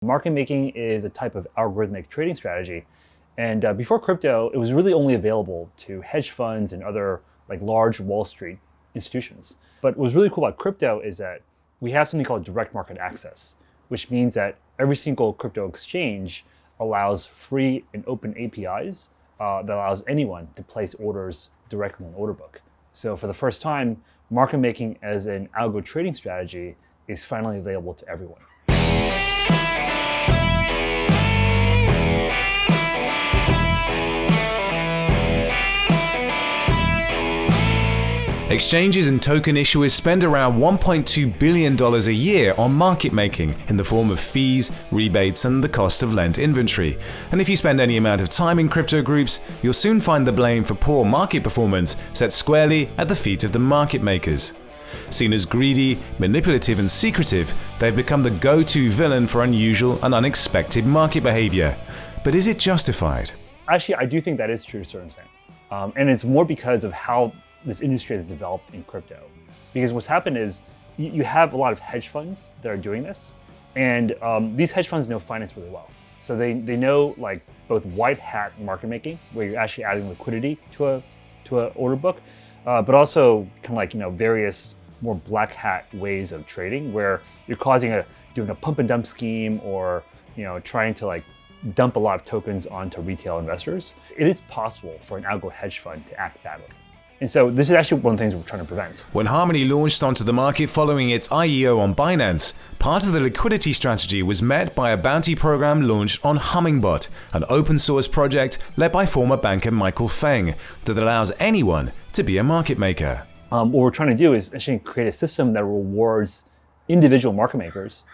Market making is a type of algorithmic trading strategy. And before crypto, it was really only available to hedge funds and other like large Wall Street institutions. But what's really cool about crypto is that we have something called direct market access, which means that every single crypto exchange allows free and open APIs that allows anyone to place orders directly in the order book. So for the first time, market making as an algo trading strategy is finally available to everyone. Exchanges and token issuers spend around $1.2 billion a year on market making in the form of fees, rebates, and the cost of lent inventory. And if you spend any amount of time in crypto groups, you'll soon find the blame for poor market performance set squarely at the feet of the market makers. Seen as greedy, manipulative, and secretive, they've become the go-to villain for unusual and unexpected market behavior. But is it justified? Actually, I do think that is true to a certain extent. And it's more because of how this industry has developed in crypto. Because what's happened is you have a lot of hedge funds that are doing this, and these hedge funds know finance really well. So they know like both white hat market making, where you're actually adding liquidity to an order book, but also kind of like various more black hat ways of trading, where you're doing a pump and dump scheme, or trying to like dump a lot of tokens onto retail investors. It is possible for an algo hedge fund to act badly. And so this is actually one of the things we're trying to prevent. When Harmony launched onto the market following its IEO on Binance, part of the liquidity strategy was met by a bounty program launched on Hummingbot, an open source project led by former banker Michael Feng that allows anyone to be a market maker. What we're trying to do is actually create a system that rewards individual market makers.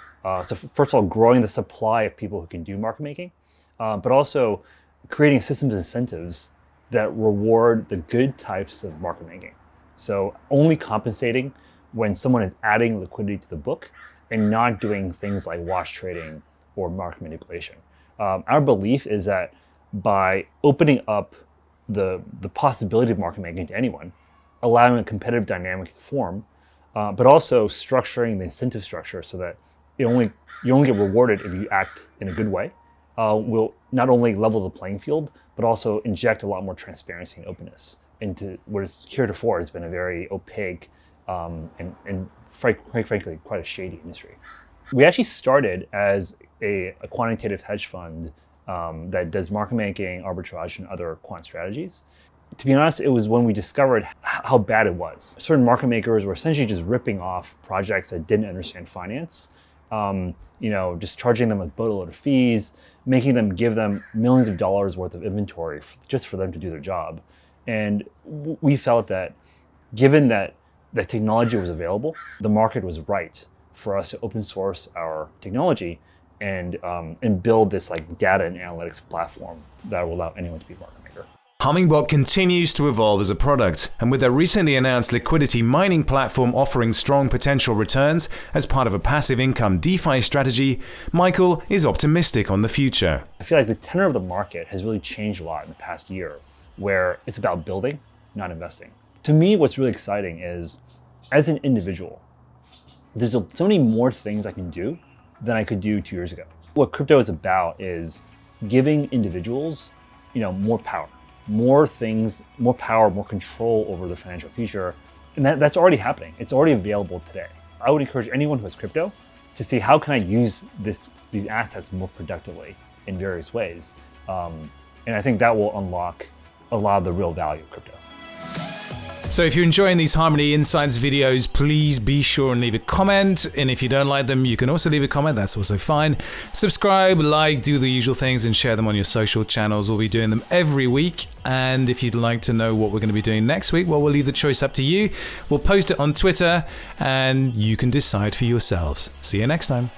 So first of all, growing the supply of people who can do market making, but also creating systems and incentives that reward the good types of market making. So only compensating when someone is adding liquidity to the book and not doing things like wash trading or market manipulation. Our belief is that by opening up the possibility of market making to anyone, allowing a competitive dynamic to form, but also structuring the incentive structure so that you only get rewarded if you act in a good way, will not only level the playing field, but also inject a lot more transparency and openness into what is heretofore has been a very opaque and quite frankly, quite a shady industry. We actually started as a quantitative hedge fund that does market making, arbitrage, and other quant strategies. To be honest, it was when we discovered how bad it was. Certain market makers were essentially just ripping off projects that didn't understand finance, just charging them a boatload of fees, making them give them millions of dollars worth of inventory just for them to do their job. And we felt that given that the technology was available, the market was right for us to open source our technology and build this like data and analytics platform that will allow anyone to be a market maker. Hummingbot continues to evolve as a product, and with their recently announced liquidity mining platform offering strong potential returns as part of a passive income DeFi strategy, Michael is optimistic on the future. I feel like the tenor of the market has really changed a lot in the past year, where it's about building, not investing. To me, what's really exciting is, as an individual, there's so many more things I can do than I could do 2 years ago. What crypto is about is giving individuals, more power. More things, more power, more control over the financial future. And that's already happening. It's already available today. I would encourage anyone who has crypto to see how can I use these assets more productively in various ways. And I think that will unlock a lot of the real value of crypto. So if you're enjoying these Harmony Insights videos, please be sure and leave a comment. And if you don't like them, you can also leave a comment. That's also fine. Subscribe, like, do the usual things, and share them on your social channels. We'll be doing them every week. And if you'd like to know what we're going to be doing next week, well, we'll leave the choice up to you. We'll post it on Twitter, and you can decide for yourselves. See you next time.